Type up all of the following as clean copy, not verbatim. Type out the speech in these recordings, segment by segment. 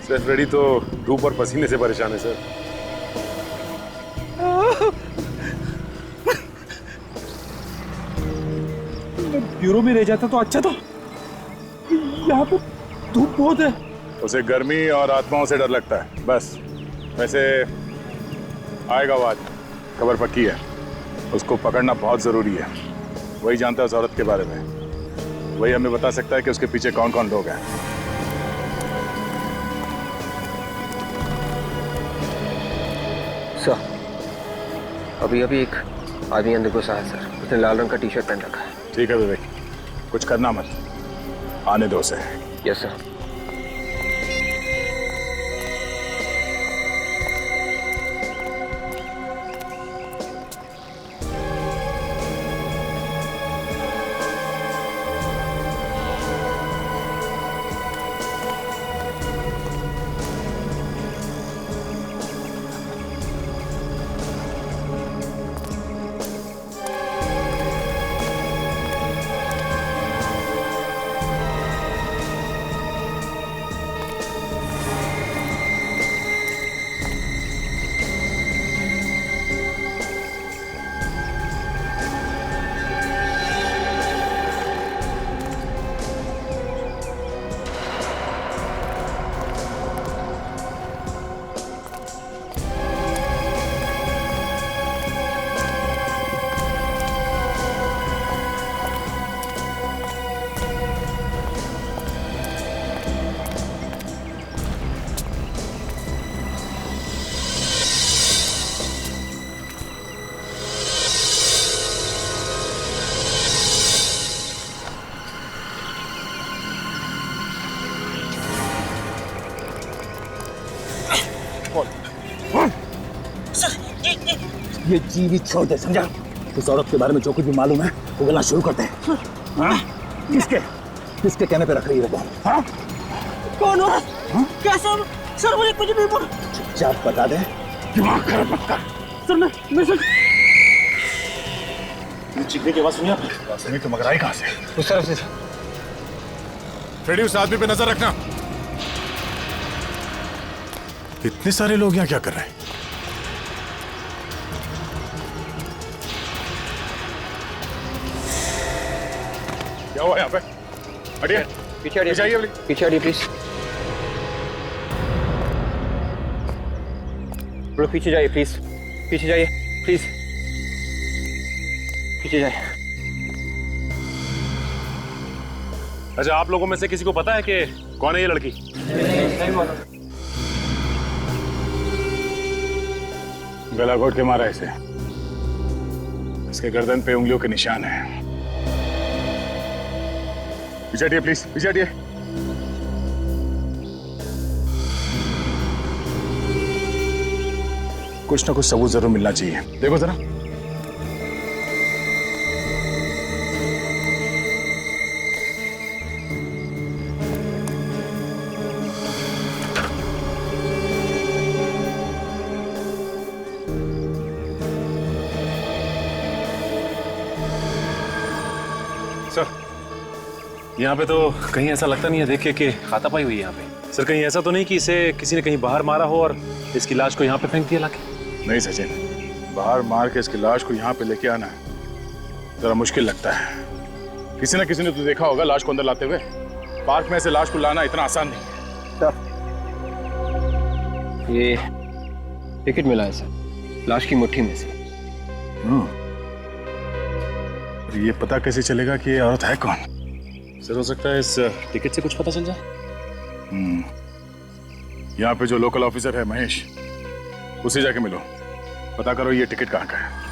Sir Freddy तो धूप और पसीने से परेशान है सर। ब्यूरो में रह जाता तो अच्छा था। यहाँ पे धूप बहुत है। उसे गर्मी और आत्माओं से डर लगता है बस। वैसे आएगा वो आज, खबर पक्की है। उसको पकड़ना बहुत जरूरी है। वही जानता है उस औरत के बारे में। वही हमें बता सकता है कि उसके पीछे कौन कौन लोग हैं। सर, अभी एक आदमी अंदर घुसा है सर। उसने लाल रंग का टी शर्ट पहन रखा है। ठीक है विवेक, कुछ करना मत, आने दो उसे। Yes sir. ये जीवित छोड़ दे, समझा? उस औरत के बारे में जो कुछ भी मालूम है वो गलना शुरू करते हैं। हाँ? किसके कहने पे रख रही है वो? हाँ? कौन औरत? क्या सर? सर मुझे कुछ भी बोलो। चुपचाप बता दे, दिमाग खराब मत कर। सर मैं सर चिकने की आवाज सुनी आपने? सुनी तो मगर आई कहाँ से? उस तरफ से। फ्रेडी, उस आदमी पे नजर रखना। इतने सारे लोग यहाँ क्या कर रहे हैं? क्या हुआ यहाँ पे? हटिए, पीछे हटिए, पीछे हटिए प्लीज। लोग पीछे जाइए प्लीज, पीछे जाइए प्लीज, पीछे जाइए। अच्छा, आप लोगों में से किसी को पता है कि कौन है ये लड़की? गला घोट के मारा इसे। इसके गर्दन पे उंगलियों के निशान है। पीछे हटिए प्लीज, पीछे हटिए। कुछ ना कुछ सबूत जरूर मिलना चाहिए। देखो जरा। सर, यहाँ पे तो कहीं ऐसा लगता नहीं है देख के कि हाथापाई हुई है यहाँ पे। सर, कहीं ऐसा तो नहीं कि इसे किसी ने कहीं बाहर मारा हो और इसकी लाश को यहाँ पे फेंक दिया लाके? नहीं सचिन, बाहर मार के इसकी लाश को यहाँ पे लेके आना जरा मुश्किल लगता है। किसी ना किसी ने तो देखा होगा लाश को अंदर लाते हुए। पार्क में ऐसे लाश को लाना इतना आसान नहीं है। सर, ये टिकट मिला है सर, लाश की मुट्ठी में से। ये पता कैसे चलेगा कि ये औरत है कौन? सर, हो सकता है इस टिकट से कुछ पता चल जाए। यहाँ पे जो लोकल ऑफिसर है महेश, उसे जाके मिलो, पता करो ये टिकट कहाँ का है।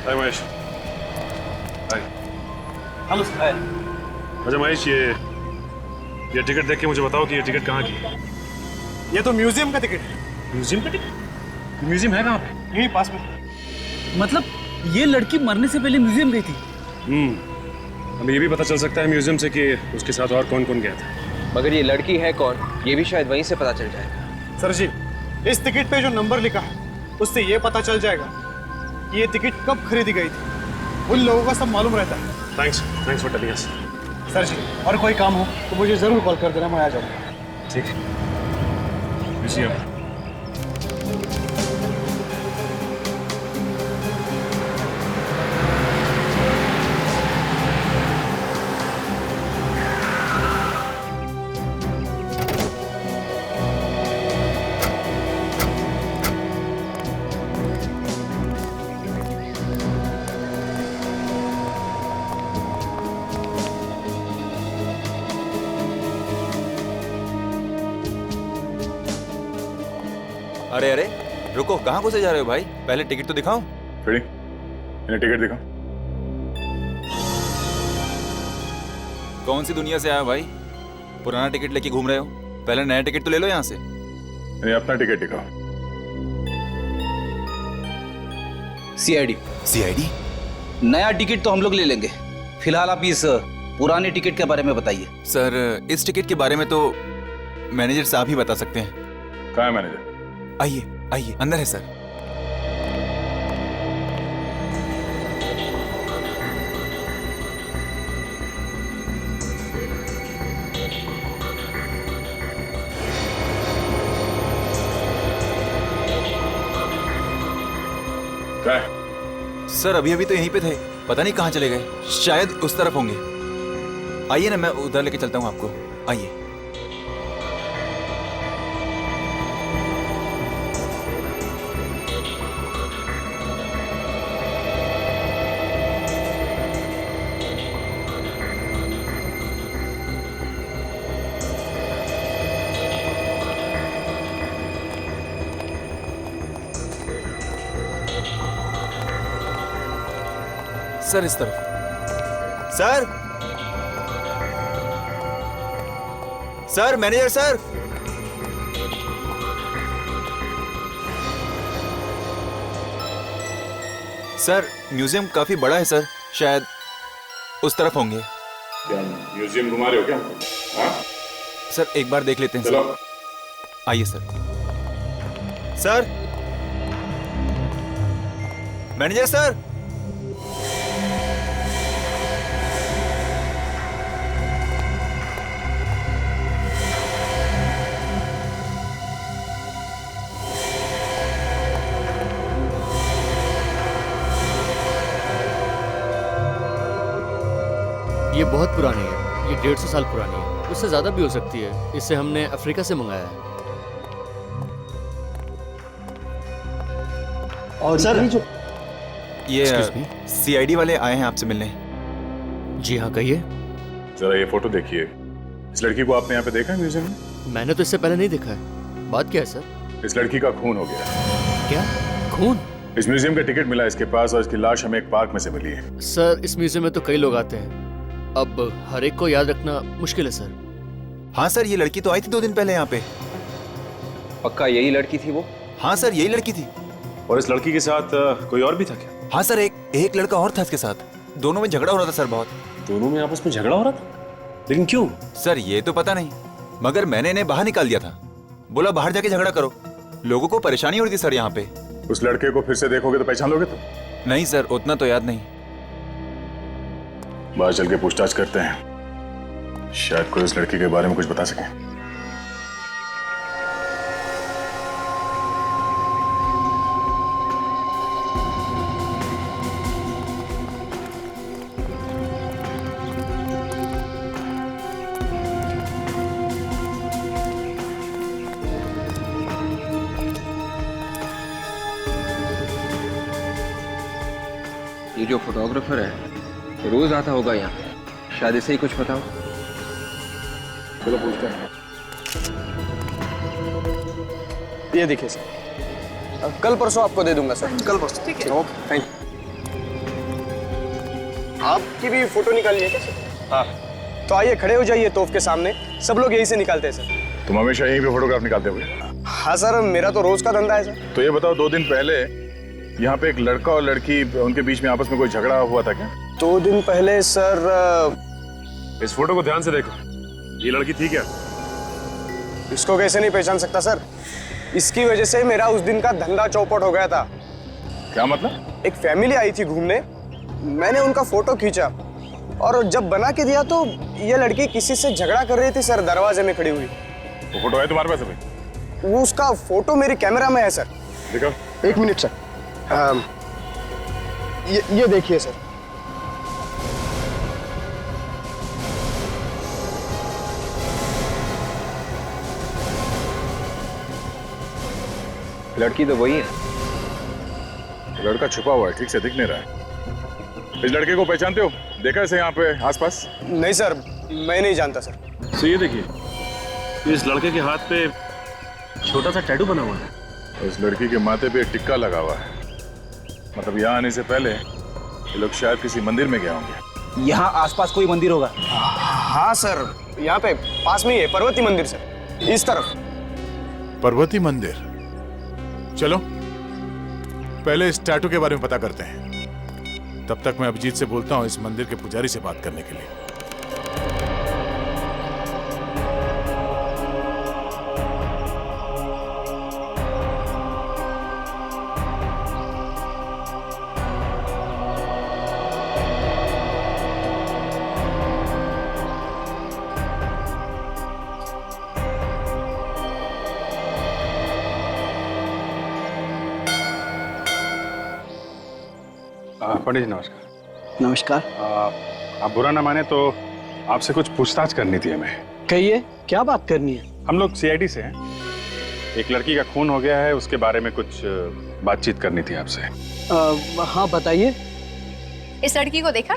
Hi Mahesh. Hi. Hello sir. अच्छा महेश, ये टिकट देख के मुझे बताओ कि ये टिकट कहाँ की है? ये तो म्यूजियम का टिकट है। म्यूजियम का टिकट? म्यूजियम है कहाँ पे? यहीं पास में। मतलब ये लड़की मरने से पहले म्यूजियम गई थी? हमें ये भी पता चल सकता है म्यूजियम से कि उसके साथ और कौन कौन गया था। मगर ये लड़की है कौन, ये भी शायद वहीं से पता चल जाएगा। सर जी, इस टिकट पे जो नंबर लिखा है उससे ये पता चल जाएगा कि ये टिकट कब खरीदी गई थी। उन लोगों का सब मालूम रहता है। Thanks for telling us. Sir ji, और कोई काम हो तो मुझे जरूर कॉल कर देना, मैं आ जाऊंगा। ठीक है। म्यूजियम। अरे अरे रुको, कहाँ घुसे जा रहे हो भाई? पहले टिकट तो दिखाओ। फ्रेडी, इन्हें टिकट दिखाओ। कौन सी दुनिया से आए हो भाई? पुराना टिकट लेके घूम रहे हो? पहले नया टिकट तो ले लो यहाँ से। इन्हें अपना टिकट दिखाओ। सीआईडी नया टिकट तो हम लोग ले लेंगे, फिलहाल आप इस पुराने टिकट के बारे में बताइए। सर, इस टिकट के बारे में तो मैनेजर साहब ही बता सकते हैं। कहाँ है मैनेजर? आइए आइए, अंदर है सर। क्या है? सर अभी अभी तो यहीं पे थे, पता नहीं कहाँ चले गए, शायद उस तरफ होंगे। आइए ना, मैं उधर लेके चलता हूँ आपको। आइए। सर इस तरफ। Sir, sir manager sir. Sir museum काफी बड़ा है सर, शायद उस तरफ होंगे। क्या म्यूजियम घुमा रहे हो क्या? हाँ? सर एक बार देख लेते हैं चलो। सर। आइए सर। Sir, manager sir. ये बहुत पुरानी है, ये 150 साल पुरानी है, उससे ज़्यादा भी हो सकती है। इसे हमने अफ्रीका से मंगाया है। और सर ये Excuse me? सीआईडी वाले आए हैं आपसे मिलने। जी हाँ, कहिए। जरा ये फोटो देखिए। इस लड़की को आपने यहाँ पे देखा है म्यूजियम में? मैंने तो इससे पहले नहीं देखा है। बात क्या है सर? इस लड़की का खून हो गया। क्या खून? इस म्यूजियम का टिकट मिला इसके पास और इसकी लाश हमें एक पार्क में से मिली है। सर इस म्यूजियम में तो कई लोग आते हैं, अब हर एक को याद रखना मुश्किल है सर। हाँ सर, ये लड़की तो आई थी 2 दिन पहले यहाँ पे। पक्का यही लड़की थी वो? हाँ सर, यही लड़की थी। और इस लड़की के साथ कोई और भी था क्या? हाँ सर, एक लड़का और था इसके साथ। दोनों में झगड़ा हो रहा था सर बहुत। दोनों में आपस में झगड़ा हो रहा था? लेकिन क्यों? सर ये तो पता नहीं, मगर मैंने इन्हें बाहर निकाल दिया था। बोला बाहर जाके झगड़ा करो, लोगों को परेशानी हो रही थी सर यहाँ पे। उस लड़के को फिर से देखोगे तो पहचान लोगे तुम? नहीं सर, उतना तो याद नहीं। बाहर चल के पूछताछ करते हैं, शायद कोई उस लड़की के बारे में कुछ बता सके। ये जो फोटोग्राफर है ये रोज आता होगा यहाँ, शायद इसे ही कुछ पता हो। चलो पूछते हैं। ये देखिए सर, कल परसों आपको दे दूंगा सर। कल परसों। ठीक है। Okay, thank you. आपकी भी फोटो निकालनी है क्या सर? हाँ। तो आइए खड़े हो जाइए तोफ के सामने, सब लोग यहीं से निकालते हैं सर। तुम हमेशा यहीं पे फोटोग्राफ निकालते हो? हाँ सर, मेरा तो रोज का धंधा है सर। तो ये बताओ, 2 दिन पहले यहाँ पे एक लड़का और लड़की, उनके बीच में आपस में कोई झगड़ा हुआ था क्या? 2 दिन पहले सर। इस फोटो को ध्यान से देखो, ये लड़की थी क्या? इसको कैसे नहीं पहचान सकता सर? इसकी वजह से मेरा उस दिन का धंधा चौपट हो गया था। क्या मतलब? एक फैमिली आई थी घूमने, मैंने उनका फोटो खींचा और जब बना के दिया तो ये लड़की किसी से झगड़ा कर रही थी सर, दरवाजे में खड़ी हुई। वो फोटो है तुम्हारे पास अभी? वो उसका फोटो मेरी कैमरा में है सर। दिखाओ। 1 मिनट सर। ये देखिए सर। लड़की तो वही है। लड़का छुपा हुआ है, ठीक से दिख नहीं रहा है। इस लड़के को पहचानते हो? देखा इसे यहाँ पे आसपास? नहीं सर, मैं नहीं जानता सर। तो ये देखिए, इस लड़के के हाथ पे छोटा सा टैटू बना हुआ है। उस लड़की के माथे पे एक टिक्का लगा हुआ है। मतलब यहाँ आने से पहले ये लोग शायद किसी मंदिर में गए होंगे। यहाँ आसपास कोई मंदिर होगा? हाँ सर, यहाँ पे पास में ही है पर्वती मंदिर सर, इस तरफ। पर्वती मंदिर? चलो पहले इस टैटू के बारे में पता करते हैं। तब तक मैं अभिजीत से बोलता हूँ इस मंदिर के पुजारी से बात करने के लिए। पंडित जी नमस्कार। नमस्कार। आप बुरा ना माने तो आपसे कुछ पूछताछ करनी थी हमें। कहिए, क्या बात करनी है? हम लोग सीआईडी से हैं। एक लड़की का खून हो गया है, उसके बारे में कुछ बातचीत करनी थी आपसे। हाँ बताइए। इस लड़की को देखा?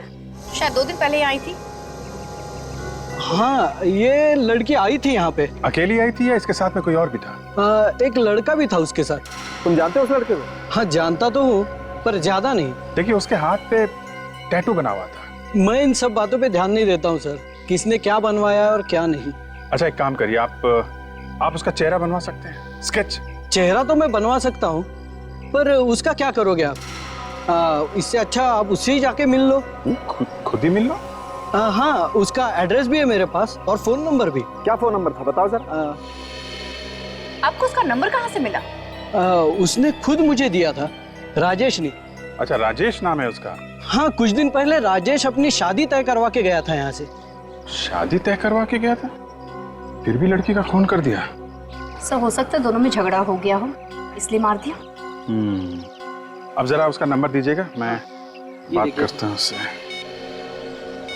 शायद 2 दिन पहले ही आई थी। हाँ, ये लड़की आई थी यहाँ पे। अकेली आई थी या इसके साथ में कोई और भी था? एक लड़का भी था उसके साथ। तुम जानते हो उस लड़के को? हाँ जानता तो हूँ, पर ज्यादा नहीं। देखिए उसके हाथ पे टैटू बना हुआ था। मैं इन सब बातों पे ध्यान नहीं देता हूँ सर, किसने क्या बनवाया है और क्या नहीं। अच्छा एक काम करिए, आप उसका चेहरा बनवा सकते हैं, स्केच। चेहरा तो मैं बनवा सकता हूँ, पर उसका क्या करोगे आप? इससे अच्छा आप उससे ही जाके मिल लो। खुद ही मिल लो? हाँ, उसका एड्रेस भी है मेरे पास और फोन नंबर भी। क्या फोन नंबर था बताओ सर। आपको उसका नंबर कहाँ से मिला? उसने खुद मुझे दिया था, राजेश ने। अच्छा राजेश नाम है उसका? हाँ, कुछ दिन पहले राजेश अपनी शादी तय करवा के गया था यहाँ से। शादी तय करवा के गया था, फिर भी लड़की का खून कर दिया? सर हो सकता है दोनों में झगड़ा हो गया हो, इसलिए मार दिया। अब जरा उसका नंबर दीजिएगा, मैं बात करता हूँ उससे।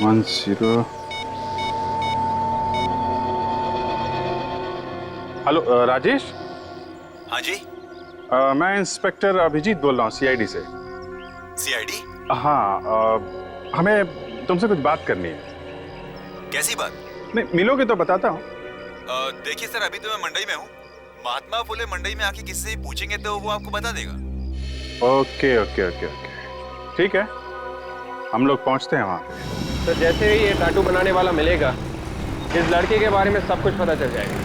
10। हेलो राजेश। हाँ जी। मैं इंस्पेक्टर अभिजीत बोल रहा हूँ सीआईडी से। सीआईडी? हाँ, हमें तुमसे कुछ बात करनी है। कैसी बात? नहीं मिलोगे तो बताता हूँ। देखिए सर, अभी तो मैं मंडई में हूँ। महात्मा फुले मंडई में आके किसी से पूछेंगे तो वो आपको बता देगा। ओके ओके ओके ओके, ठीक है, हम लोग पहुँचते हैं वहाँ पे। तो जैसे ही ये टैटू बनाने वाला मिलेगा, इस लड़के के बारे में सब कुछ पता चल जाएगा।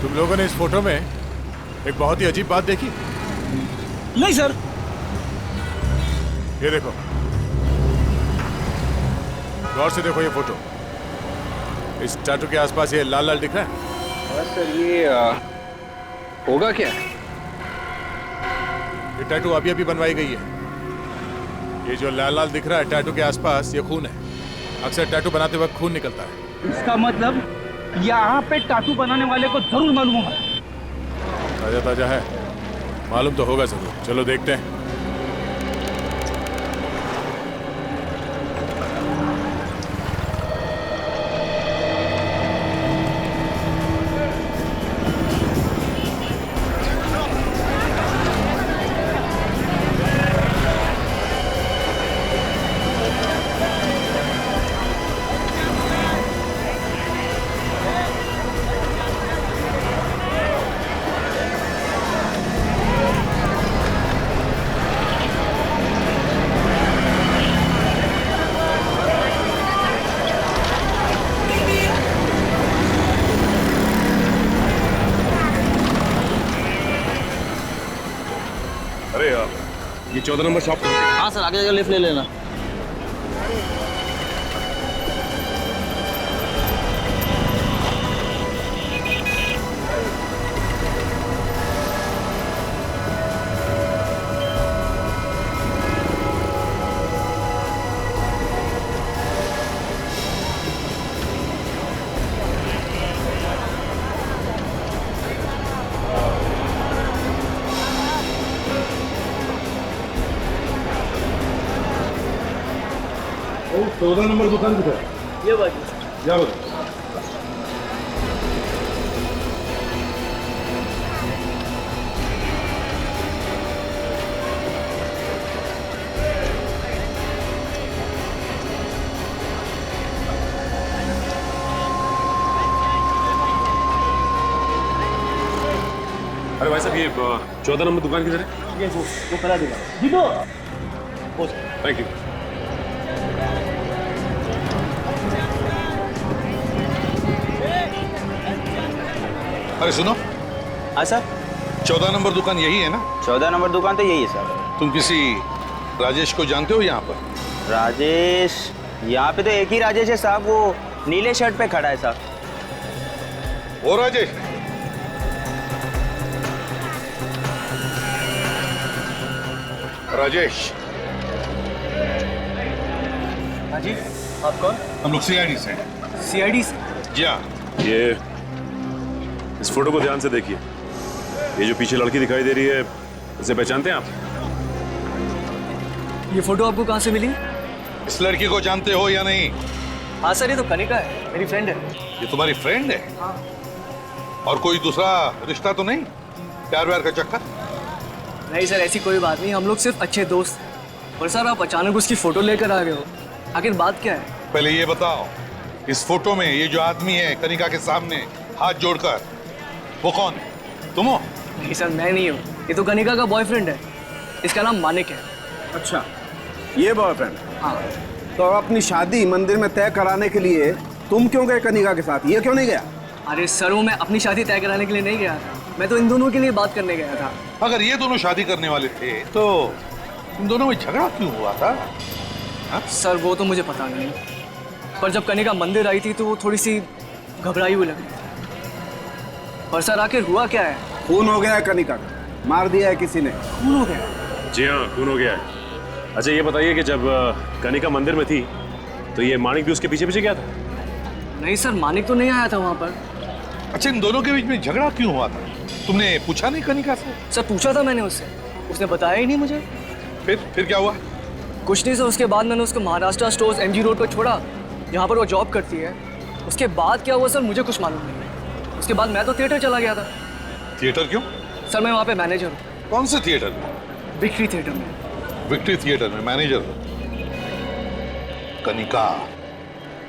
तुम लोगों ने इस फोटो में एक बहुत ही अजीब बात देखी? नहीं सर। ये देखो, गौर से देखो ये फोटो। इस टैटू के आसपास ये लाल लाल दिख रहा है? सर ये होगा क्या? ये टैटू अभी अभी बनवाई गई है। ये जो लाल लाल दिख रहा है टैटू के आसपास, ये खून है। अक्सर टैटू बनाते वक्त खून निकलता है। इसका मतलब यहाँ पे टैटू बनाने वाले को जरूर मालूम होगा। ताजा ताजा है, मालूम तो होगा जरूर। चलो देखते हैं। ये 14 नंबर शॉप पर है। हाँ सर, आगे जाकर लिफ्ट ले लेना। ओ 14 नंबर दुकान किधर है? ये बात जा बता। अरे भाई साहब, ये 14 नंबर दुकान किधर है? ये वो करा देगा। जीतो। Thank you. अरे सुनो। हाँ सर। 14 नंबर दुकान यही है ना? 14 नंबर दुकान तो यही है सर। तुम किसी राजेश को जानते हो यहाँ पर? राजेश? यहाँ पे तो एक ही राजेश है साहब, वो नीले शर्ट पे खड़ा है साहब। वो राजेश? राजेश। हाँ जी, आप कौन? हम लोग सीआईडी से। सीआईडी से? जी हाँ। ये इस फोटो को ध्यान से देखिए। ये जो पीछे लड़की दिखाई दे रही है, इसे पहचानते हैं आप? ये फोटो आपको कहाँ से मिली? इस लड़की को जानते हो या नहीं? हाँ सर, ये तो कनिका है, मेरी फ्रेंड है। ये तुम्हारी फ्रेंड है? हाँ। और कोई दूसरा रिश्ता तो नहीं? प्यार व्यार का चक्कर? नहीं सर, ऐसी कोई बात नहीं, हम लोग सिर्फ अच्छे दोस्त हैं। और सर, आप अचानक उसकी फोटो लेकर आ गए हो, आखिर बात क्या है? पहले ये बताओ, इस फोटो में ये जो आदमी है कनिका के सामने हाथ जोड़कर, वो कौन है? तुम हो? नहीं सर, मैं नहीं हूँ, ये तो कनिका का बॉयफ्रेंड है, इसका नाम मानिक है। अच्छा, ये बॉयफ्रेंड? हाँ। तो अपनी शादी मंदिर में तय कराने के लिए तुम क्यों गए कनिका के साथ, ये क्यों नहीं गया? अरे सर, वो मैं अपनी शादी तय कराने के लिए नहीं गया था, मैं तो इन दोनों के लिए बात करने गया था। अगर ये दोनों शादी करने वाले थे तो इन दोनों में झगड़ा क्यों हुआ था? हा? सर, वो तो मुझे पता नहीं, पर जब कनिका मंदिर आई थी तो वो थोड़ी सी घबराई हुई लगी। पर सर, आखिर हुआ क्या है? खून हो गया है कनिका का, मार दिया है किसी ने। खून हो गया? जी हाँ, खून हो गया है। अच्छा, ये बताइए कि जब कनिका मंदिर में थी तो ये मानिक भी उसके पीछे पीछे गया था? नहीं सर, मानिक तो नहीं आया था वहाँ पर। अच्छा, इन दोनों के बीच में झगड़ा क्यों हुआ था? तुमने पूछा नहीं कनिका से? सर, पूछा था मैंने उससे, उसने बताया ही नहीं मुझे। फिर क्या हुआ? कुछ नहीं सर, उसके बाद मैंने उसको महाराष्ट्र स्टोर्स MG रोड पर छोड़ा, जहाँ पर वो जॉब करती है। उसके बाद क्या हुआ सर, मुझे कुछ मालूम नहीं। उसके बाद मैं तो थिएटर चला गया था। थिएटर क्यों? सर, मैं वहाँ पे मैनेजर हूँ। कौन से थिएटर में? विक्ट्री थिएटर में। विक्ट्री थिएटर में मैनेजर हो? Kanika,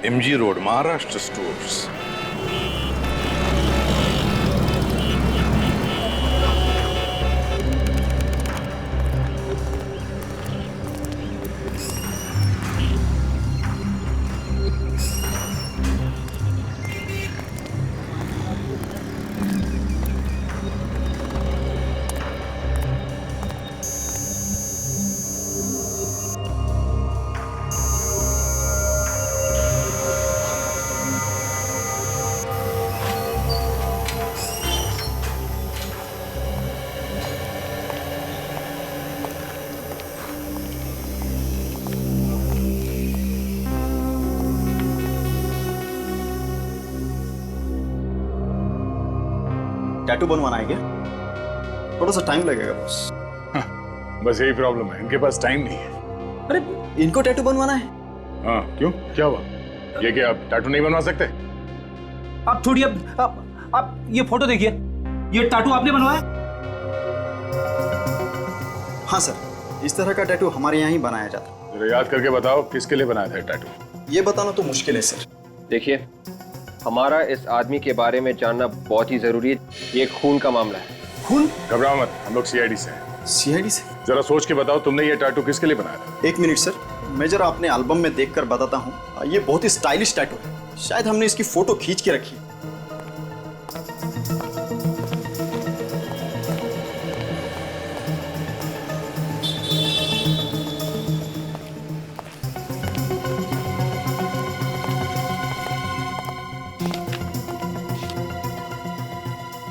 MG road, Maharashtra stores. Tattoo बनवाना है क्या? थोड़ा सा टाइम लगेगा बस। बस यही प्रॉब्लम है, इनके पास टाइम नहीं है। अरे, इनको टैटू बनवाना है? हाँ, क्यों? क्या हुआ? ये क्या आप टैटू नहीं बनवा सकते? आप थोड़ी आप ये फोटो देखिए, ये टैटू आपने बनवाया? हाँ सर, इस तरह का टैटू हमारे यहाँ ही बनाया जाता है। जरा याद करके बताओ, किसके लिए बनाया था टैटू? ये बताना तो मुश्किल है सर। देखिए, हमारा इस आदमी के बारे में जानना बहुत ही जरूरी है। ये खून का मामला है। खून? घबराओ मत, हम लोग CID से हैं। CID से? जरा सोच के बताओ, तुमने ये टैटू किसके लिए बनाया था? एक मिनट सर, मैं जरा अपने एल्बम में देखकर बताता हूँ। ये बहुत ही स्टाइलिश टैटू है, शायद हमने इसकी फोटो खींच के रखी है।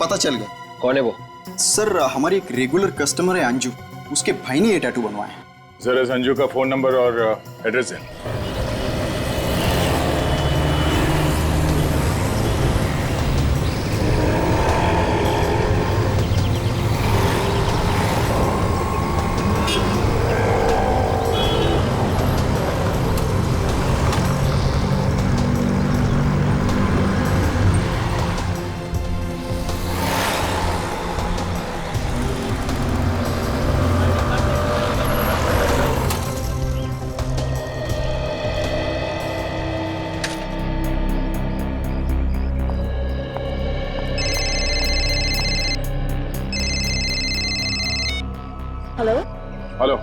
पता चल गया। कौन है वो? सर हमारी एक रेगुलर कस्टमर है अंजू, उसके भाई ने ये टैटू बनवाया है। जरा संजू का फोन नंबर और एड्रेस है। हेलो। हेलो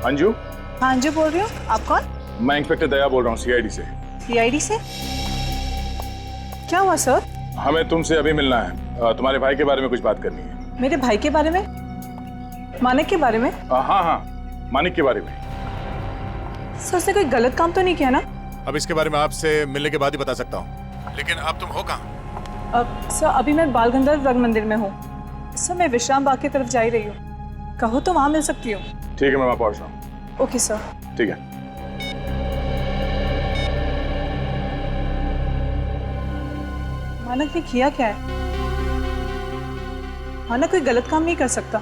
अंजू। हाँ अंजू बोल रही हूँ, आप कौन? मैं इंस्पेक्टर दया बोल रहा हूँ सीआईडी से। सीआईडी से? क्या हुआ सर? हमें तुमसे अभी मिलना है, तुम्हारे भाई के बारे में कुछ बात करनी है। मेरे भाई के बारे में? मानिक के बारे में? हाँ, मानिक के बारे में। सर उसने कोई गलत काम तो नहीं किया ना? अब इसके बारे में आपसे मिलने के बाद ही बता सकता हूँ, लेकिन अब तुम हो कहाँ? सर अभी मैं बाल गंधर्व रंग मंदिर में हूँ। सर मैं विश्राम बाग की तरफ जा ही रही हूँ, कहो तो वहाँ मिल सकती हूँ। ठीक है, मैं वहाँ पहुँच रहा हूँ। Okay sir. ठीक है। मानक ने किया क्या है? मानक कोई गलत काम नहीं कर सकता।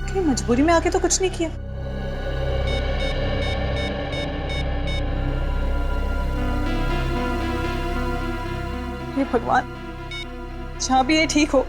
कि मजबूरी में आके तो कुछ नहीं किया। हे भगवान, जहाँ भी ये ठीक हो।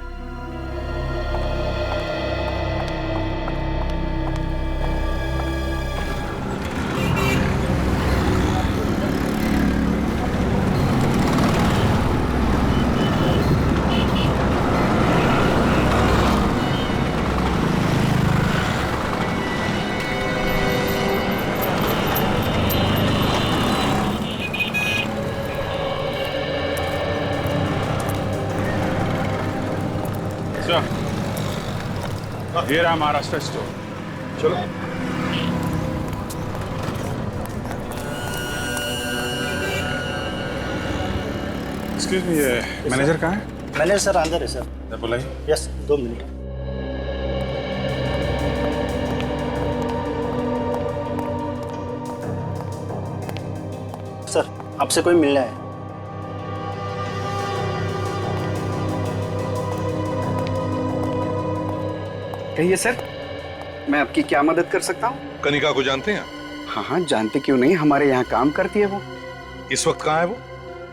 ये रहा महाराष्ट्र स्टोर। चलो। एक्सक्यूज मी, ये मैनेजर कहाँ है? मैनेजर सर अंदर है सर। बुलाइए। Yes, 2 minute. सर आपसे कोई मिलना है। कहिए सर, मैं आपकी क्या मदद कर सकता हूँ? कनिका को जानते हैं? हाँ हाँ जानते क्यों नहीं, हमारे यहाँ काम करती है वो। इस वक्त कहाँ है वो?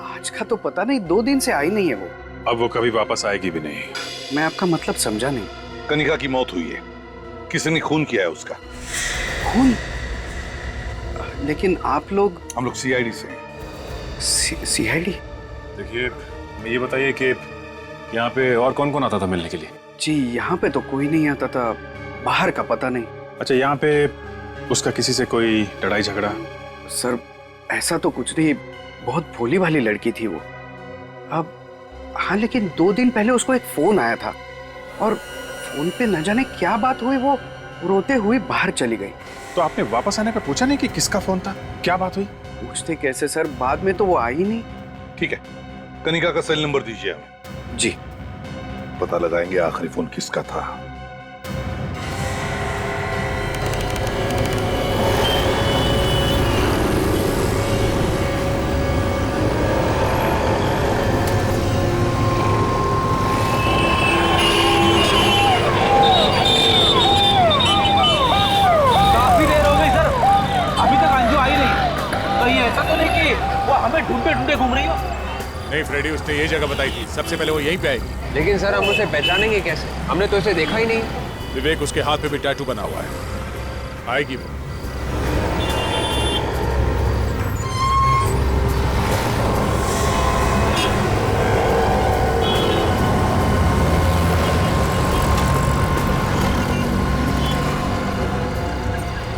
आज का तो पता नहीं, 2 दिन से आई नहीं है वो। अब वो कभी वापस आएगी भी नहीं। मैं आपका मतलब समझा नहीं। कनिका की मौत हुई है, किसी ने खून किया है उसका। खून? लेकिन आप लोग? हम लोग सीआईडी से। सीआईडी? देखिए, ये बताइए कि यहाँ पे और कौन कौन आता था मिलने के लिए? जी यहाँ पे तो कोई नहीं आता था, बाहर का पता नहीं। अच्छा, यहाँ पे उसका किसी से कोई लड़ाई झगड़ा? सर ऐसा तो कुछ नहीं, बहुत भोली भाली लड़की थी वो। अब हाँ, लेकिन 2 दिन पहले उसको एक फोन आया था और फोन पे न जाने क्या बात हुई, वो रोते हुए बाहर चली गई। तो आपने वापस आने पर पूछा नहीं कि किसका फोन था, क्या बात हुई? पूछते कैसे सर, बाद में तो वो आई नहीं। ठीक है, कनिका का सेल नंबर दीजिए हमें। जी। पता लगाएंगे आखिरी फोन किसका था। काफी देर हो गई सर, अभी तक अंजू आई नहीं। कहीं ऐसा तो नहीं कि वो हमें ढूंढते ढूंढते घूम रही हो? नहीं फ्रेडी, उसने ये जगह बताई थी, सबसे पहले वो यहीं पे आएगी। लेकिन सर हम उसे पहचानेंगे कैसे? हमने तो इसे देखा ही नहीं। विवेक, उसके हाथ पे भी टैटू बना हुआ है, आएगी वो।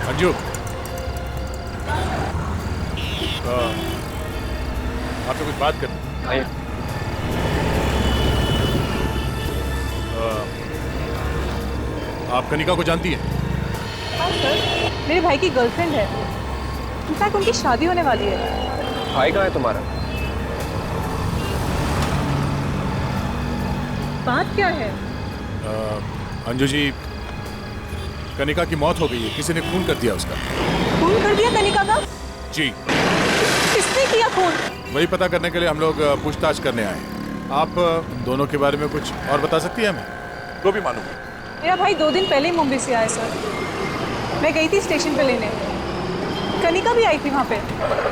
अंजू, आपसे कुछ बात करनी। आइए। आप कनिका को जानती हैं? हाँ सर, मेरे भाई की गर्लफ्रेंड है। इनफैक्ट उनकी शादी होने वाली है। भाई कहाँ है तुम्हारा? बात क्या है? अंजू जी, कनिका की मौत हो गई है, किसी ने खून कर दिया उसका। खून कर दिया कनिका का? जी। किसने किया खून? वही पता करने के लिए हम लोग पूछताछ करने आए हैं। आप दोनों के बारे में कुछ और बता सकती है हमें? तो भी मालूम है। मेरा भाई 2 दिन पहले ही मुंबई से आया सर। मैं गई थी स्टेशन पे लेने, कनिका भी आई थी वहाँ पे,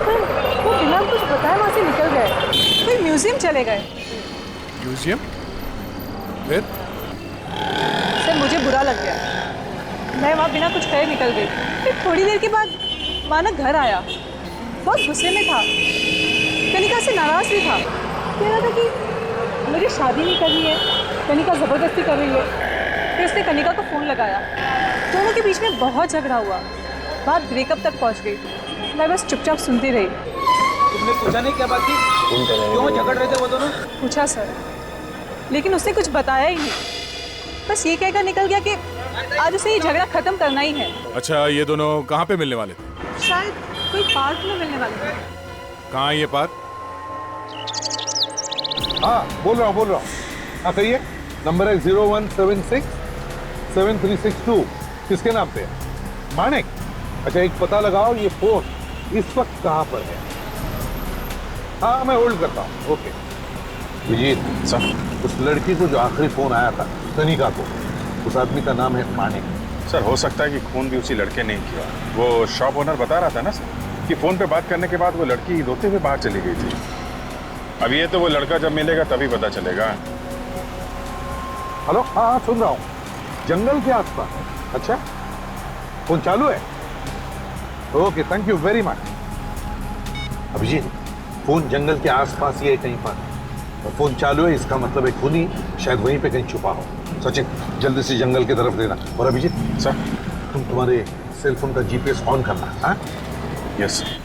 पर वो बिना कुछ बताए वहाँ से निकल गए, कोई म्यूजियम चले गए। म्यूजियम? फिर? सर मुझे बुरा लग गया, मैं वहाँ बिना कुछ कहे निकल गई। फिर थोड़ी देर के बाद मानक घर आया, बहुत गुस्से में था, कनिका से नाराज भी था, कह रहा था कि मुझे शादी नहीं करनी है, कनिका ज़बरदस्ती कर रही है। फिर उसने कनिका को फ़ोन लगाया, दोनों के बीच में बहुत झगड़ा हुआ, बात ब्रेकअप तक पहुंच गई। मैं बस चुपचाप सुनती रही। तुमने पूछा नहीं क्या बात थी? क्यों झगड़ रहे थे वो दोनों? पूछा सर, लेकिन उसने कुछ बताया ही नहीं, बस ये कहकर निकल गया कि आज उसे ये झगड़ा खत्म करना ही है। अच्छा, ये दोनों कहाँ पे मिलने वाले थे? शायद कोई पार्क में मिलने वाले थे। कहाँ है ये पार्क? हाँ, बोल रहा हूँ। हाँ, कहिए। नंबर है 0176 7362। किसके नाम पे है? मानिक। अच्छा, एक पता लगाओ, ये फोन इस वक्त कहाँ पर है? हाँ, मैं होल्ड करता हूँ। ओके। विजीत सर, उस लड़की को जो आखिरी फोन आया था, कनिका को, उस आदमी का नाम है मानिक। सर, हो सकता है कि खून भी उसी लड़के ने ही किया। वो शॉप ओनर बता रहा था ना सर कि फोन पे बात करने के बाद वो लड़की रोते हुए बाहर चली गई थी। अब ये तो वो लड़का जब मिलेगा तभी पता चलेगा। हेलो, हाँ, सुन रहा हूँ। जंगल के आसपास? अच्छा, फोन चालू है? Okay, thank you very much. Abhijeet, phone जंगल के आसपास ही है कहीं पर, और फोन चालू है, इसका मतलब है खूनी शायद वहीं पे कहीं छुपा हो। सचिन, जल्दी से जंगल की तरफ देना। और अभिजीत सर, तुम्हारे सेल फोन का जीपीएस ऑन करना। हाँ, यस सर।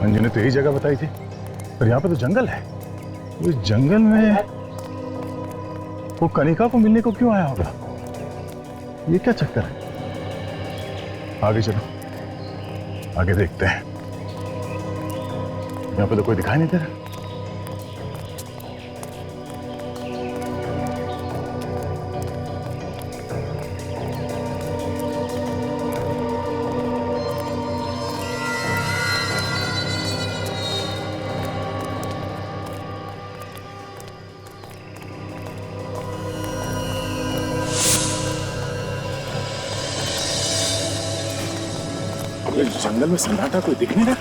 अंजू ने तो यही जगह बताई थी, पर यहाँ पे तो जंगल है। उस जंगल में वो कनिका को मिलने को क्यों आया होगा? ये क्या चक्कर है? आगे चलो, आगे देखते हैं। यहाँ पे तो कोई दिखाई नहीं दे रहा। जंगल में सन्नाटा, कोई दिख नहीं रहा।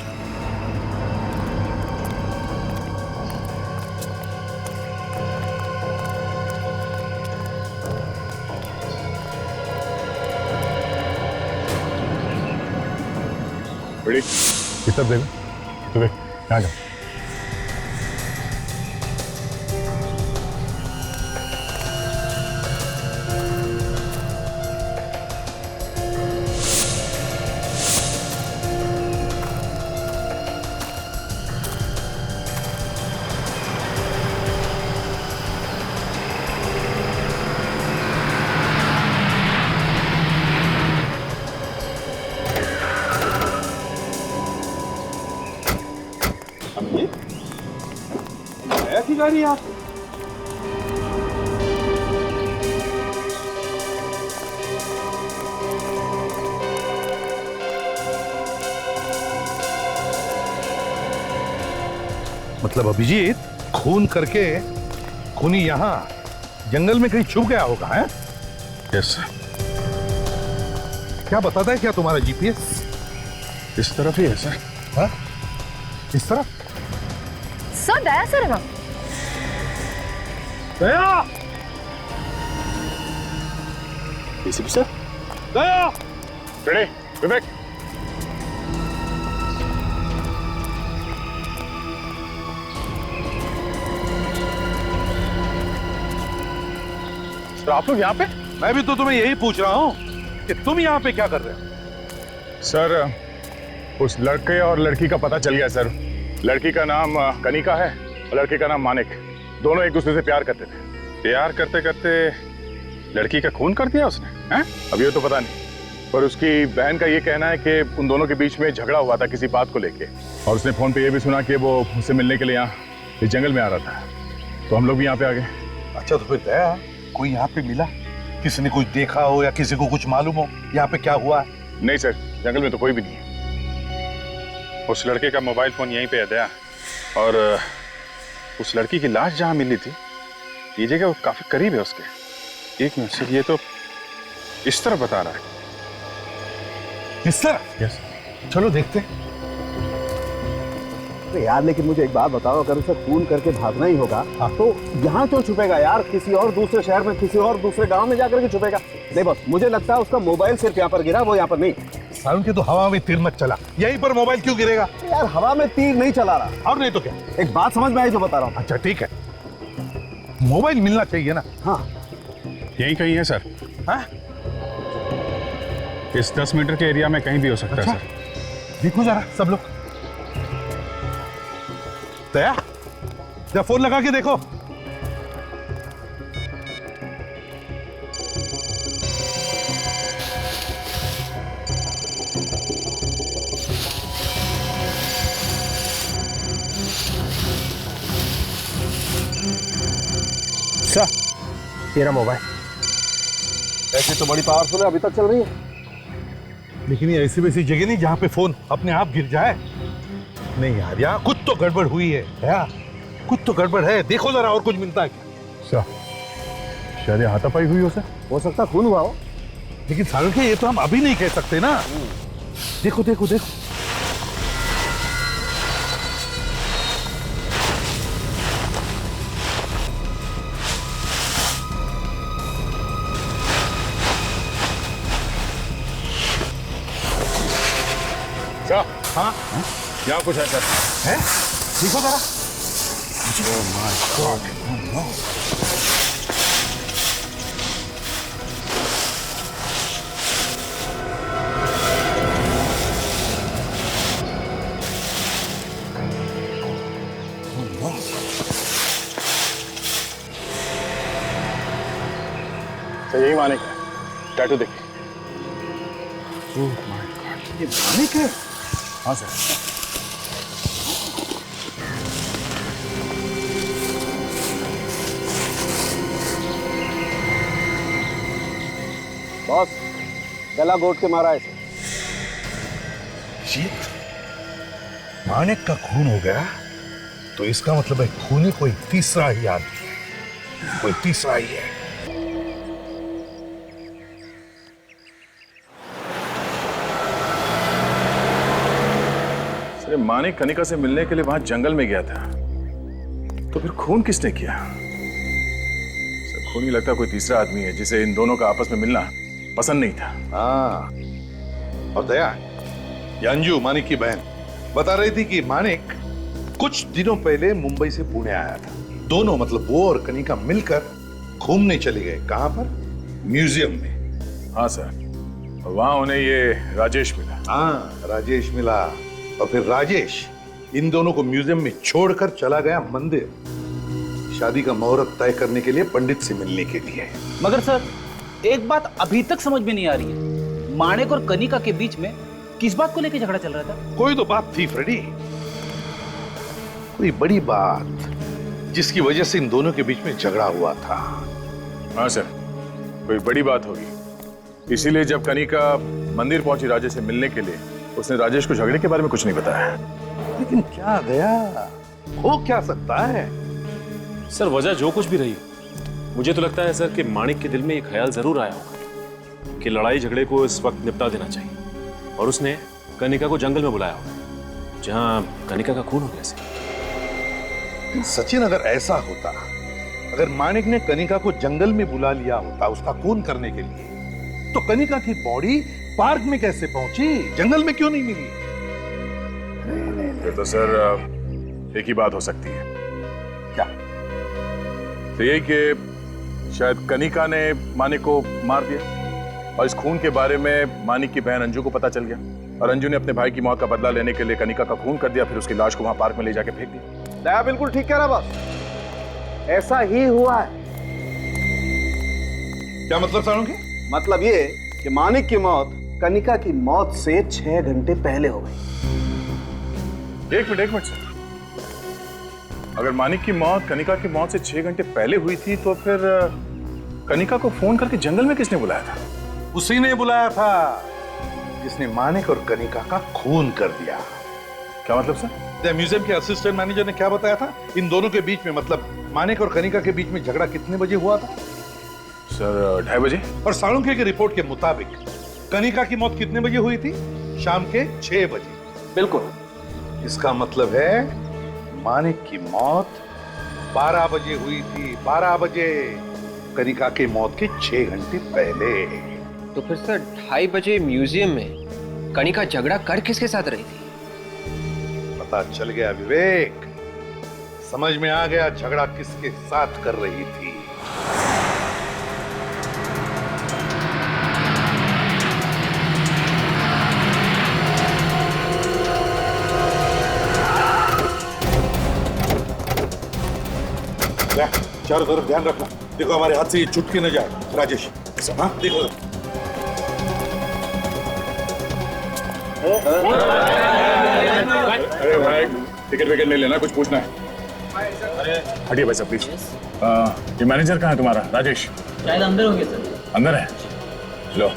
बड़ी कितना देगा तुम्हें? यहाँ जाओ। ऐसी गाड़ी आप? मतलब अभिजीत, खून करके खूनी यहाँ जंगल में कहीं छुप गया होगा, है? यस। क्या बताता है क्या तुम्हारा जीपीएस? इस तरफ ही है सर। हाँ? इस तरफ? सर, दया सर ना। Daya! ACP sir? Daya! Ready, Vivek. Sir, आप लोग यहाँ पे? मैं भी तो तुम्हें यही पूछ रहा हूँ कि तुम यहाँ पे क्या कर रहे हो? सर, उस लड़के और लड़की का पता चल गया सर। लड़की का नाम कनिका है और लड़के का नाम मानिक। दोनों एक दूसरे से प्यार करते थे। प्यार करते करते लड़की का खून कर दिया उसने, हैं? अब ये तो पता नहीं, पर उसकी बहन का ये कहना है कि उन दोनों के बीच में झगड़ा हुआ था किसी बात को लेके, और उसने फोन पे ये भी सुना कि वो उससे मिलने के लिए यहाँ इस जंगल में आ रहा था, तो हम लोग भी यहाँ पे आ गए। अच्छा, तो फिर दया कोई यहाँ पे मिला? किसी ने कुछ देखा हो या किसी को कुछ मालूम हो यहाँ पे क्या हुआ? नहीं सर, जंगल में तो कोई भी नहीं है। उस लड़के का मोबाइल फोन यहीं पे है दया, और उस लड़की की लाश जहाँ मिली थी ये जगह वो काफी करीब है उसके। एक मिनट सर, ये तो इस तरह बता रहा है। इस तरह? यस। चलो देखते हैं। यार लेकिन मुझे एक बात बताओ, अगर उसे खून करके भागना ही होगा तो यहाँ क्यों छुपेगा यार? किसी और दूसरे शहर में, किसी और दूसरे गांव में जाकर के छुपेगा। नहीं बस मुझे लगता है उसका मोबाइल सिर्फ यहाँ पर गिरा, वो यहाँ पर नहीं। साउंड के तो हवा में तीर मत चला, यहीं पर मोबाइल क्यों गिरेगा? यार हवा में तीर नहीं चला रहा। और नहीं तो क्या? एक बात समझ में आई जो बता रहा हूँ। अच्छा ठीक है, मोबाइल मिलना चाहिए ना। हाँ यहीं कहीं है सर। हाँ? इस 10 मीटर के एरिया में कहीं भी हो सकता अच्छा? है सर। देखो जरा सब लोग। दया, जरा फोन लगा के देखो। अच्छा, तेरा मोबाइल ऐसे तो बड़ी पावरफुल है, अभी तक चल रही है। लेकिन ये ऐसी वैसी जगह नहीं जहाँ पे फोन अपने आप गिर जाए। नहीं यार, यहाँ कुछ तो गड़बड़ हुई है। यार कुछ तो गड़बड़ है, देखो जरा और कुछ मिलता है क्या? शायद ये हाथापाई हुई हो सकता खून हुआ हो। लेकिन सारुण के ये तो हम अभी नहीं कह सकते ना। देखो देखो देखो, हाँ यहाँ कुछ है सर। है? देखो जरा। Oh my God. Oh no. यही मानिक है, टैटू देखिए। ओह माय गॉड, ये मानिक है? हाँ सर। बॉस, गला घोट के मारा है। जीत, मानिक का खून हो गया तो इसका मतलब है खूनी कोई तीसरा ही आदमी है, कोई तीसरा ही है। सर, मानिक कनिका से मिलने के लिए वहां जंगल में गया था, तो फिर खून किसने किया? सर, खूनी लगता कोई तीसरा आदमी है जिसे इन दोनों का आपस में मिलना पसंद नहीं था। हाँ, और दया, ये अंजू मानिक की बहन बता रही थी कि मानिक कुछ दिनों पहले मुंबई से पुणे आया था। दोनों मतलब वो और कनिका मिलकर घूमने चले गए। कहां पर? म्यूजियम में। हाँ सर, वहां उन्हें ये राजेश मिला। हाँ, राजेश मिला, और फिर राजेश इन दोनों को म्यूजियम में छोड़कर चला गया मंदिर, शादी का मुहूर्त तय करने के लिए, पंडित से मिलने के लिए। मगर सर, एक बात अभी तक समझ में नहीं आ रही है, माणिक और कनिका के बीच में किस बात को लेकर झगड़ा चल रहा था? कोई तो बात थी फ्रेडी, कोई बड़ी बात जिसकी वजह से इन दोनों के बीच में झगड़ा हुआ था। हाँ सर, कोई बड़ी बात होगी। इसीलिए जब कनिका मंदिर पहुंची राजेश से मिलने के लिए, उसने राजेश को झगड़े के बारे में कुछ नहीं बताया। लेकिन क्या गया, हो क्या सकता है? सर, वजह जो कुछ भी रही, मुझे तो लगता है सर कि माणिक के दिल में एक ख्याल जरूर आया होगा कि लड़ाई झगड़े को इस वक्त निपटा देना चाहिए, और उसने कनिका को जंगल में बुलाया होगा जहां कनिका का खून हो गया। सचिन, अगर ऐसा होता, अगर माणिक ने कनिका को जंगल में बुला लिया होता उसका खून करने के लिए, तो कनिका की बॉडी पार्क में कैसे पहुंची, जंगल में क्यों नहीं मिली? ये तो सर एक ही बात हो सकती है। क्या? तो यही कि शायद कनिका ने मानिक को मार दिया, और इस खून के बारे में मानिक की बहन अंजू को पता चल गया, और अंजू ने अपने भाई की मौत का बदला लेने के लिए कनिका का खून कर दिया, फिर उसकी लाश को वहां पार्क में ले जाके फेंक दिया। दया बिल्कुल ठीक कह रहा बॉस। ऐसा ही हुआ है। क्या मतलब सालुंकी? मतलब ये कि मानिक की मौत कनिका की मौत से 6 घंटे पहले हो गई। एक मिनट सर, अगर मानिक की मौत कनिका की मौत से 6 घंटे पहले हुई थी तो फिर कनिका को फोन करके जंगल में किसने बुलाया था? उसी ने बुलाया था जिसने मानिक और कनिका का खून कर दिया। क्या मतलब सर? म्यूजियम के असिस्टेंट मैनेजर ने क्या बताया था इन दोनों के बीच में, मतलब मानिक और कनिका के बीच में झगड़ा कितने बजे हुआ था? सर 2:30 बजे। और सालुंके की रिपोर्ट के मुताबिक कनिका की मौत कितने बजे हुई थी? शाम के 6 बजे। बिल्कुल। इसका मतलब है मानिक की मौत 12 बजे हुई थी। 12 बजे, कनिका की मौत के 6 घंटे पहले। तो फिर सर 2:30 बजे म्यूजियम में कनिका झगड़ा कर किसके साथ रही थी? पता चल गया विवेक, समझ में आ गया झगड़ा किसके साथ कर रही थी। चारों तरफ ध्यान रखना, देखो हमारे हाथ से ये छुटके न जाए। राजेश, हाँ देखो। अरे भाई, टिकट विकेट नहीं लेना, कुछ पूछना है? हटिए भाई साहब प्लीज। ये मैनेजर कहाँ है तुम्हारा, राजेश? शायद अंदर होंगे सर। अंदर है? लो,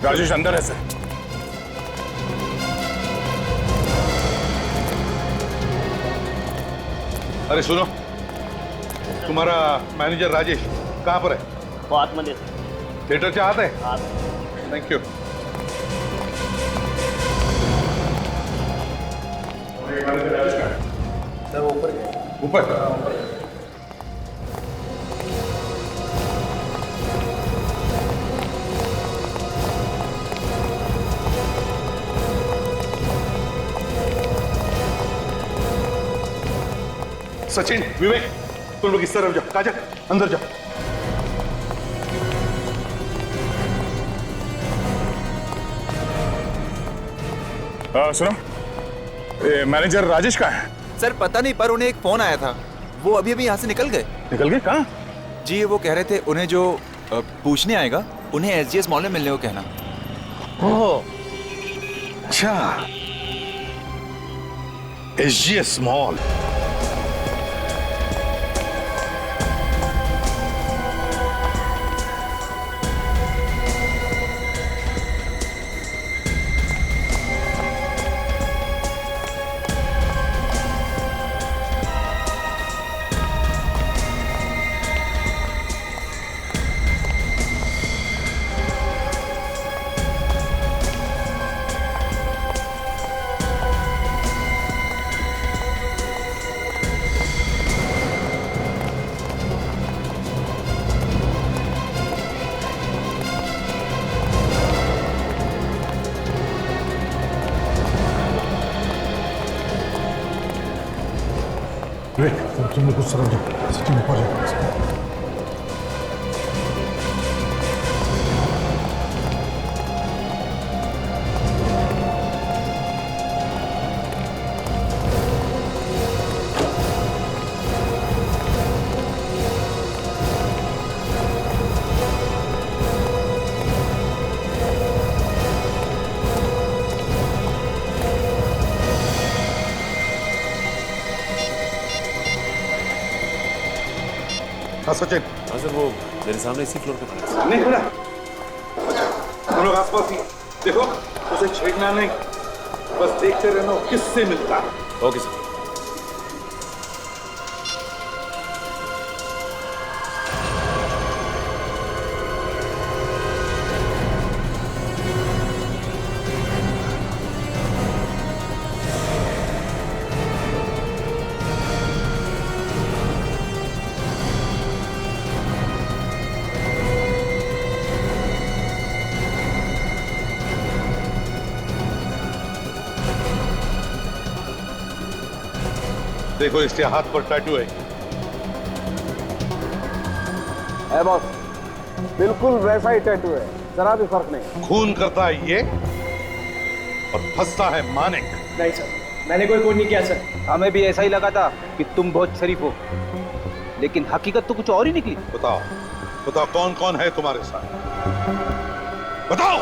राजेश अंदर है सर। अरे सुनो, तुम्हारा मैनेजर राजेश कहाँ पर है? वो आत्मनिर्भर थिएटर से आता है? Thank you. सर वो ऊपर गए। ऊपर? सचिन, विवेक, तुम लोग इस तरफ जाओ। काजल, अंदर जाओ। सुनो, मैनेजर राजेश कहाँ है? सर पता नहीं, पर उन्हें एक फोन आया था, वो अभी अभी यहाँ से निकल गए। निकल गए? कहाँ? जी वो कह रहे थे उन्हें जो पूछने आएगा उन्हें SGS मॉल में मिलने को कहना। ओह, अच्छा, SGS मॉल। तुम लोग कुछ तरफ जाओ, सचिन ऊपर जाओ। हाँ सचिन। हाँ सर, वो मेरे सामने इसी फ्लोर पे खड़ा है। नहीं खड़ा, तुम लोग आसपास ही देखो, उसे छेड़ना नहीं, बस देखते रहना किससे मिलता है। Okay sir. देखो इसके हाथ पर टैटू है। बॉस, बिल्कुल वैसा ही टैटू है, जरा भी फर्क नहीं। खून करता है ये और फंसता है मानिक। नहीं सर, मैंने कोई फोन नहीं किया सर। हमें भी ऐसा ही लगा था कि तुम बहुत शरीफ हो, लेकिन हकीकत तो कुछ और ही निकली। बताओ बताओ कौन कौन है तुम्हारे साथ, बताओ।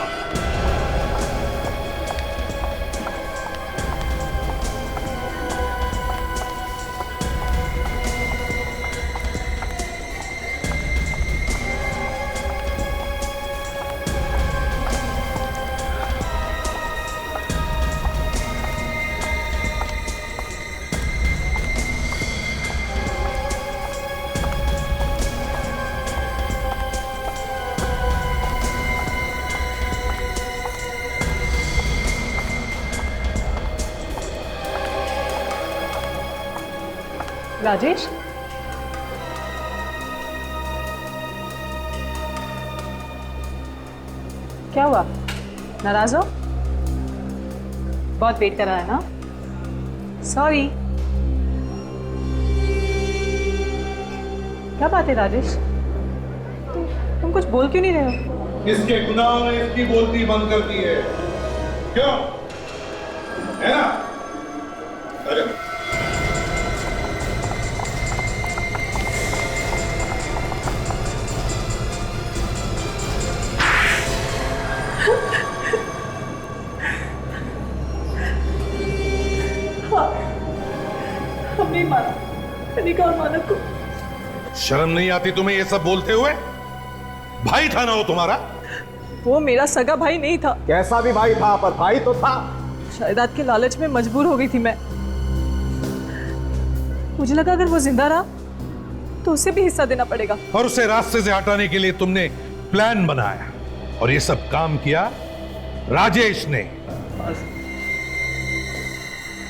राजेश, क्या हुआ? नाराज हो? बहुत वेट कर रहा है ना? सॉरी। क्या बात है राजेश? तुम कुछ बोल क्यों नहीं रहे हो? इसके गुनाह ने इसकी बोलती बंद कर दी है, क्यों? है ना? अरे हम नहीं माना कनिका और मानव को। शर्म नहीं आती तुम्हें ये सब बोलते हुए? भाई था ना वो तुम्हारा? वो मेरा सगा भाई नहीं था। कैसा भी भाई था, पर भाई तो था। शायद के लालच में मजबूर हो गई थी मैं। मुझे लगा अगर वो जिंदा रहा तो उसे भी हिस्सा देना पड़ेगा। और उसे रास्ते से हटाने के लिए तुमने प्लान बनाया और ये सब काम किया राजेश ने।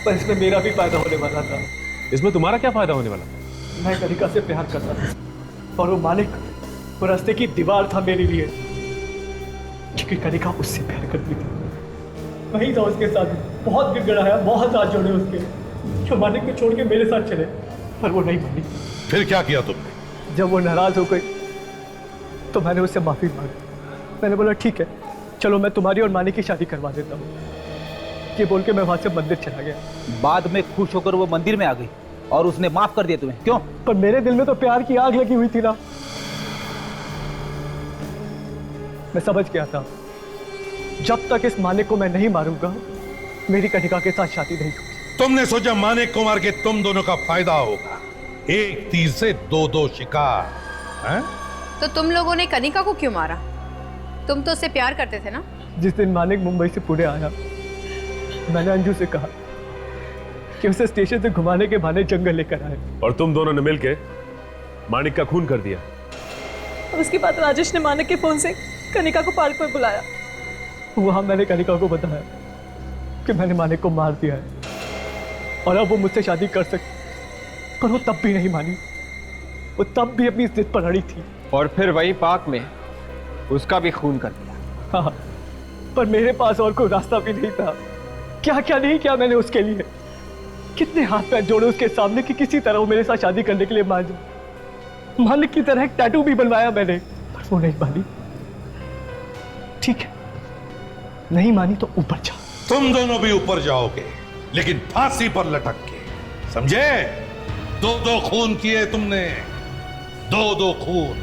पर इसमें मेरा भी फायदा होने वाला था। इसमें तुम्हारा क्या फायदा होने वाला? मैं कनिका से प्यार करता था और वो मालिक वो रास्ते की दीवार था मेरे लिए, क्योंकि कनिका उससे प्यार करती थी। वही था उसके साथ, बहुत गिड़गिड़ाया, बहुत हाथ जोड़े उसके, जो मालिक को छोड़ के मेरे साथ चले, पर वो नहीं मानी। फिर क्या किया तुमने? जब वो नाराज हो गई तो मैंने उससे माफी मांगी। मैंने बोला ठीक है, चलो मैं तुम्हारी और मानी की शादी करवा देता हूँ। ये बोल के मैं वहां से मंदिर चला गया। बाद में खुश होकर वो मंदिर में आ गई और उसने माफ कर दिया तुम्हें, क्यों? पर मेरे दिल में तो प्यार की आग लगी हुई थी ना। मैं समझ गया था जब तक इस मानिक को मैं नहीं मारूंगा मेरी कनिका के साथ शादी नहीं होगी। तुमने सोचा मानिक को मार के तुम दोनों का फायदा होगा, एक तीर से दो शिकार, हैं? तो तुम लोगों ने कनिका को क्यों मारा? तुम तो उससे प्यार करते थे ना? जिस दिन मानिक मुंबई से पुणे आया, मैंने अंजू से कहा कि उसे स्टेशन से घुमाने के बहाने जंगल लेकर आए, और तुम दोनों ने मिलकर मानिक का खून कर दिया। उसके बाद राजेश ने मानिक के फोन से कनिका को पार्क पर बुलाया। वहां मैंने कनिका को बताया कि मैंने मानिक को मार दिया है और अब वो मुझसे शादी कर सकती, पर वो तब भी नहीं मानी। वो तब भी अपनी जिद पर अड़ी थी। और फिर वही पार्क में उसका भी खून कर दिया। हाँ, पर मेरे पास और कोई रास्ता भी नहीं था। क्या क्या नहीं किया मैंने उसके लिए, कितने हाथ पैर जोड़े उसके सामने कि किसी तरह वो मेरे साथ शादी करने के लिए मान जाए। मालिक की तरह एक टैटू भी बनवाया मैंने, पर वो नहीं मानी। ठीक है, नहीं मानी तो ऊपर जा। तुम दोनों भी ऊपर जाओगे, लेकिन फांसी पर लटक के, समझे? दो खून किए तुमने, दो खून।